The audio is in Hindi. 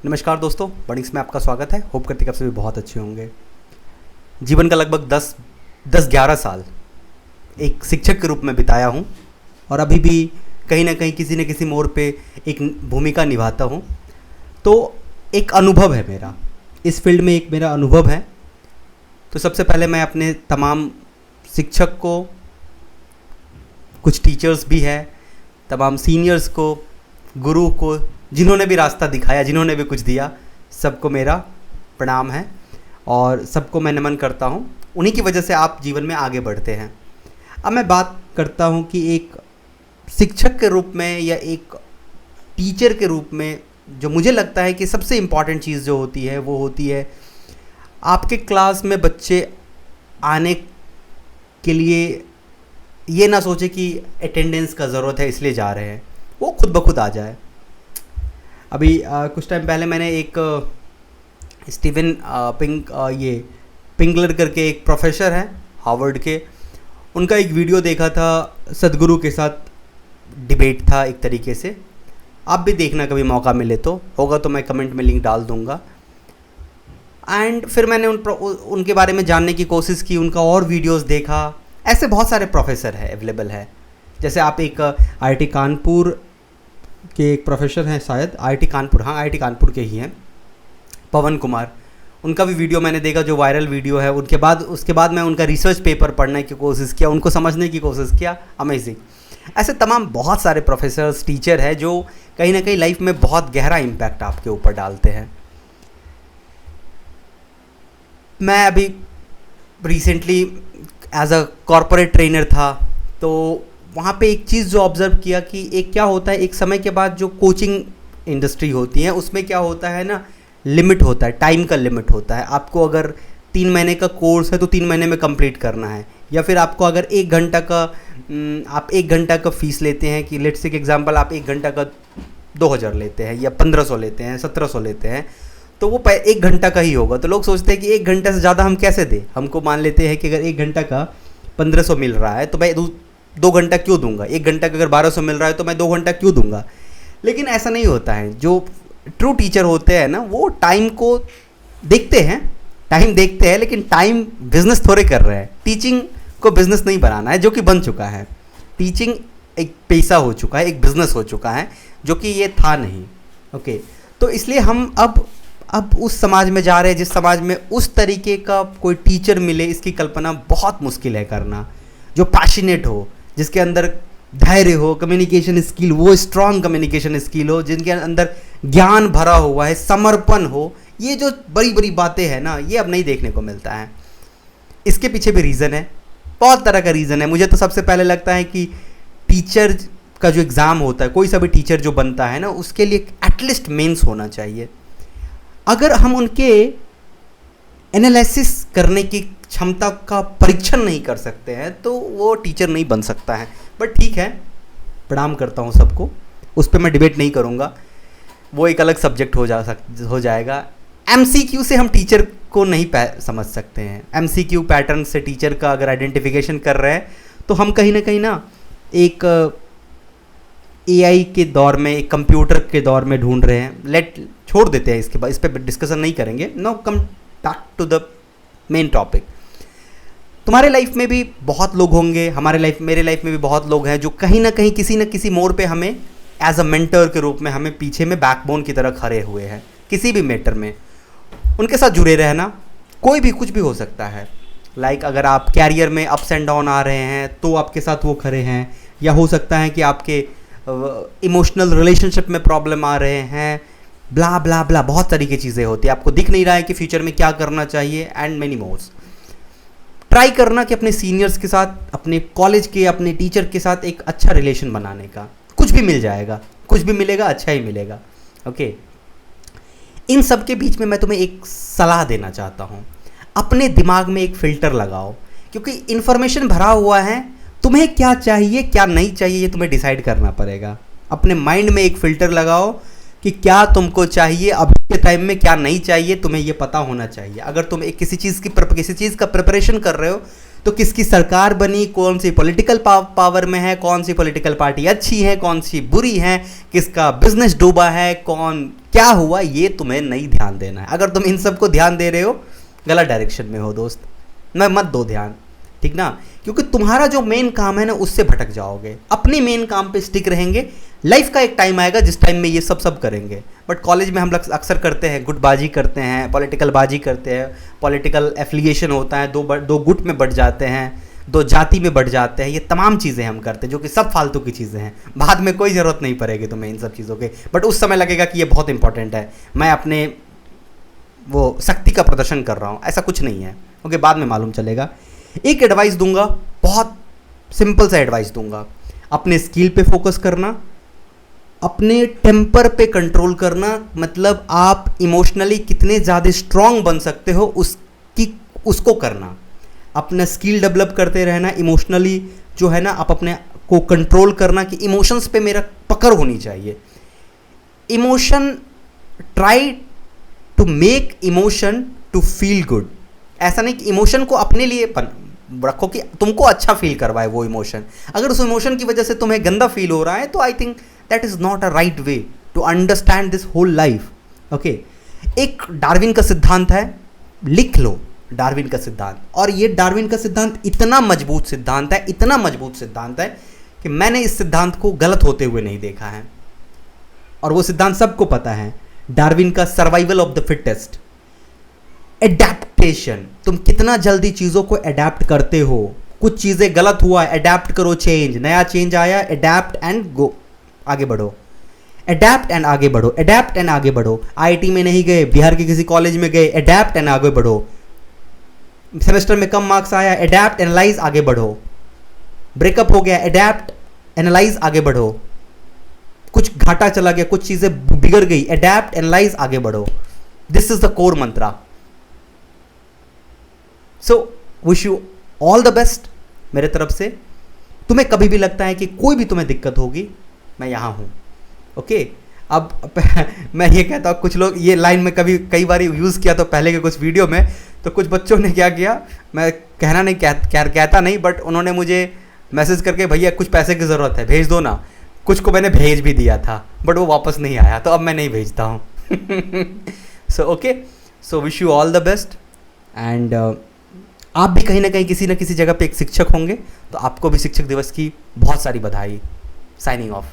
नमस्कार दोस्तों, बर्निंग्स में आपका स्वागत है। होप करते कि आप सभी बहुत अच्छे होंगे। जीवन का लगभग 10-11 साल एक शिक्षक के रूप में बिताया हूँ और अभी भी कहीं ना कहीं किसी न किसी मोड़ पे एक भूमिका निभाता हूँ। तो एक अनुभव है मेरा, इस फील्ड में एक मेरा अनुभव है। तो सबसे पहले मैं अपने तमाम शिक्षक को, कुछ टीचर्स भी हैं, तमाम सीनियर्स को, गुरु को, जिन्होंने भी रास्ता दिखाया, जिन्होंने भी कुछ दिया, सबको मेरा प्रणाम है और सबको मैं नमन करता हूँ। उन्हीं की वजह से आप जीवन में आगे बढ़ते हैं। अब मैं बात करता हूँ कि एक शिक्षक के रूप में या एक टीचर के रूप में जो मुझे लगता है कि सबसे इम्पॉर्टेंट चीज़ जो होती है वो होती है आपके क्लास में बच्चे आने के लिए ये ना सोचे कि अटेंडेंस का ज़रूरत है इसलिए जा रहे हैं, वो खुद ब खुद आ जाए। अभी कुछ टाइम पहले मैंने एक स्टीवन पिंगलर करके एक प्रोफेसर हैं हार्वर्ड के, उनका एक वीडियो देखा था। सदगुरु के साथ डिबेट था एक तरीके से। आप भी देखना कभी मौका मिले तो, होगा तो मैं कमेंट में लिंक डाल दूंगा। एंड फिर मैंने उनके बारे में जानने की कोशिश की, उनका और वीडियोस देखा। ऐसे बहुत सारे प्रोफेसर है अवेलेबल है। जैसे आप एक आईआईटी कानपुर के एक प्रोफेसर हैं, शायद आईआईटी कानपुर, हाँ आईआईटी कानपुर के ही हैं, पवन कुमार। उनका भी वीडियो मैंने देखा जो वायरल वीडियो है। उसके बाद मैं उनका रिसर्च पेपर पढ़ने की कोशिश किया, उनको समझने की कोशिश किया। अमेजिंग। ऐसे तमाम बहुत सारे प्रोफेसर्स, टीचर हैं जो कहीं ना कहीं लाइफ में बहुत गहरा इम्पैक्ट आपके ऊपर डालते हैं। मैं अभी recently as a corporate trainer था, तो वहाँ पे एक चीज़ जो ऑब्ज़र्व किया कि एक क्या होता है, एक समय के बाद जो कोचिंग इंडस्ट्री होती है उसमें क्या होता है ना, लिमिट होता है, टाइम का लिमिट होता है। आपको अगर 3 महीने का कोर्स है तो 3 महीने में कंप्लीट करना है, या फिर आपको अगर 1 घंटा का आप 1 घंटा का फ़ीस लेते हैं कि लेट्स से एग्जांपल आप 1 घंटा का 2000 लेते हैं या 1500 लेते हैं, 1700 लेते हैं, तो वो 1 घंटा का ही होगा। तो लोग सोचते हैं कि 1 घंटे से ज़्यादा हम कैसे दें। हमको मान लेते हैं कि अगर 1 घंटा का 1500 मिल रहा है तो मैं 2 घंटा क्यों दूंगा। 1 घंटा का अगर 1200 मिल रहा है तो मैं 2 घंटा क्यों दूंगा। लेकिन ऐसा नहीं होता है। जो ट्रू टीचर होते हैं ना, वो टाइम को देखते हैं, लेकिन टाइम बिजनेस थोड़े कर रहे हैं। टीचिंग को बिजनेस नहीं बनाना है, जो कि बन चुका है। टीचिंग एक पैसा हो चुका है, एक बिजनेस हो चुका है, जो कि ये था नहीं। ओके, तो इसलिए हम अब उस समाज में जा रहे हैं जिस समाज में उस तरीके का कोई टीचर मिले, इसकी कल्पना बहुत मुश्किल है करना। जो पैशनेट हो, जिसके अंदर धैर्य हो, कम्युनिकेशन स्किल, वो स्ट्रांग कम्युनिकेशन स्किल हो, जिनके अंदर ज्ञान भरा हुआ है, समर्पण हो। ये जो बड़ी बड़ी बातें हैं ना, ये अब नहीं देखने को मिलता है। इसके पीछे भी रीज़न है, बहुत तरह का रीज़न है। मुझे तो सबसे पहले लगता है कि टीचर का जो एग्ज़ाम होता है, कोई सा भी टीचर जो बनता है ना, उसके लिए एटलीस्ट मेंस होना चाहिए। अगर हम उनके एनालिसिस करने की क्षमता का परीक्षण नहीं कर सकते हैं तो वो टीचर नहीं बन सकता है। बट ठीक है, प्रणाम करता हूँ सबको, उस पर मैं डिबेट नहीं करूँगा, वो एक अलग सब्जेक्ट हो जाएगा। एमसीक्यू से हम टीचर को नहीं समझ सकते हैं। एमसीक्यू पैटर्न से टीचर का अगर आइडेंटिफिकेशन कर रहे हैं तो हम कहीं ना एक एआई के दौर में, एक कंप्यूटर के दौर में ढूंढ रहे हैं। छोड़ देते हैं इसके बाद, इस पर डिस्कशन नहीं करेंगे। No, come back to the main topic. तुम्हारे लाइफ में भी बहुत लोग होंगे, मेरे लाइफ में भी बहुत लोग हैं जो कहीं ना कहीं किसी न किसी मोड़ पे हमें एज अ मेंटर के रूप में, हमें पीछे में बैकबोन की तरह खड़े हुए हैं किसी भी मैटर में। उनके साथ जुड़े रहना, कोई भी कुछ भी हो सकता है। लाइक अगर आप कैरियर में अप्स एंड डाउन आ रहे हैं तो आपके साथ वो खड़े हैं, या हो सकता है कि आपके इमोशनल रिलेशनशिप में प्रॉब्लम आ रहे हैं, ब्ला ब्ला ब्ला, बहुत सारी की चीज़ें होती है। आपको दिख नहीं रहा है कि फ्यूचर में क्या करना चाहिए, एंड मेनी मोर्स। ट्राई करना कि अपने सीनियर्स के साथ, अपने कॉलेज के, अपने टीचर के साथ एक अच्छा रिलेशन बनाने का। कुछ भी मिल जाएगा, कुछ भी मिलेगा, अच्छा ही मिलेगा। ओके, इन सब के बीच में मैं तुम्हें एक सलाह देना चाहता हूँ। अपने दिमाग में एक फ़िल्टर लगाओ, क्योंकि इन्फॉर्मेशन भरा हुआ है। तुम्हें क्या चाहिए, क्या नहीं चाहिए, ये तुम्हें डिसाइड करना पड़ेगा। अपने माइंड में एक फ़िल्टर लगाओ कि क्या तुमको चाहिए अभी के टाइम में, क्या नहीं चाहिए, तुम्हें ये पता होना चाहिए। अगर तुम एक किसी चीज़ का प्रिपरेशन कर रहे हो तो किसकी सरकार बनी, कौन सी पॉलिटिकल पावर में है, कौन सी पॉलिटिकल पार्टी अच्छी है, कौन सी बुरी है, किसका बिजनेस डूबा है, कौन क्या हुआ ये तुम्हें नहीं ध्यान देना है। अगर तुम इन सब को ध्यान दे रहे हो, गलत डायरेक्शन में हो दोस्त, मैं मत दो ध्यान, ठीक ना, क्योंकि तुम्हारा जो मेन काम है ना उससे भटक जाओगे। अपने मेन काम पे स्टिक रहेंगे। लाइफ का एक टाइम आएगा जिस टाइम में ये सब करेंगे, बट कॉलेज में हम लोग अक्सर करते हैं, गुटबाजी करते हैं, पॉलिटिकल बाजी करते हैं, पॉलिटिकल एफिलिएशन होता है, दो गुट में बढ़ जाते हैं, दो जाति में बढ़ जाते हैं, ये तमाम चीज़ें हम करते हैं जो कि सब फालतू की चीज़ें हैं। बाद में कोई ज़रूरत नहीं पड़ेगी तुम्हें इन सब चीज़ों के, बट उस समय लगेगा कि ये बहुत इंपॉर्टेंट है, मैं अपने वो शक्ति का प्रदर्शन कर रहा हूँ। ऐसा कुछ नहीं है, ओके, बाद में मालूम चलेगा। एक एडवाइस दूंगा, बहुत सिंपल सा एडवाइस दूंगा, अपने स्किल पे फोकस करना, अपने टेम्पर पे कंट्रोल करना, मतलब आप इमोशनली कितने ज़्यादा स्ट्रांग बन सकते हो उसको करना, अपना स्किल डेवलप करते रहना। इमोशनली जो है ना, आप अपने को कंट्रोल करना कि इमोशंस पे मेरा पकड़ होनी चाहिए। Emotion, try to make emotion to feel good. ऐसा नहीं कि इमोशन को अपने लिए रखो कि तुमको अच्छा फील करवाए वो इमोशन। अगर उस इमोशन की वजह से तुम्हें गंदा फील हो रहा है तो I think that is not a right way to understand this whole life, okay. एक डार्विन का सिद्धांत है, लिख लो डार्विन का सिद्धांत, और ये डार्विन का सिद्धांत इतना मजबूत सिद्धांत है, इतना मजबूत सिद्धांत है कि मैंने इस सिद्धांत को गलत होते हुए नहीं देखा है, और वो सिद्धांत सबको पता है, डार्विन का survival of the fittest. Adaptation, तुम कितना जल्दी चीज़ों को एडेप्ट करते हो। कुछ चीज़ें गलत हुआ, एडेप्ट करो, चेंज, नया चेंज आया, एडेप्ट एंड गो, आगे बढ़ो, एडेप्ट एंड आगे बढ़ो, एडेप्ट एंड आगे बढ़ो। आईआईटी में नहीं गए, बिहार के किसी कॉलेज में गए, एडेप्ट एंड आगे बढ़ो। सेमेस्टर में कम मार्क्स आया, एडेप्ट एनालाइज, आगे बढ़ो। ब्रेकअप हो गया, एडेप्ट एनालाइज, आगे बढ़ो। कुछ घाटा चला गया, कुछ चीज़ें बिगड़ गई, एडेप्ट एनालाइज, आगे बढ़ो। This is the core Mantra. So wish you all the best मेरे तरफ से। तुम्हें कभी भी लगता है कि कोई भी तुम्हें दिक्कत होगी, मैं यहाँ हूँ, ओके। अब मैं ये कहता हूँ, कुछ लोग ये लाइन में कई बार यूज़ किया तो पहले के कुछ वीडियो में, तो कुछ बच्चों ने क्या किया, मैं कहना नहीं कहता नहीं, बट उन्होंने मुझे मैसेज करके, भैया कुछ पैसे की ज़रूरत है, भेज दो ना। कुछ को मैंने भेज भी दिया था, बट वो वापस नहीं आया, तो अब मैं नहीं भेजता हूँ। So okay, so wish you all the best. And आप भी कहीं ना कहीं किसी न किसी जगह पे एक शिक्षक होंगे, तो आपको भी शिक्षक दिवस की बहुत सारी बधाई। Signing off.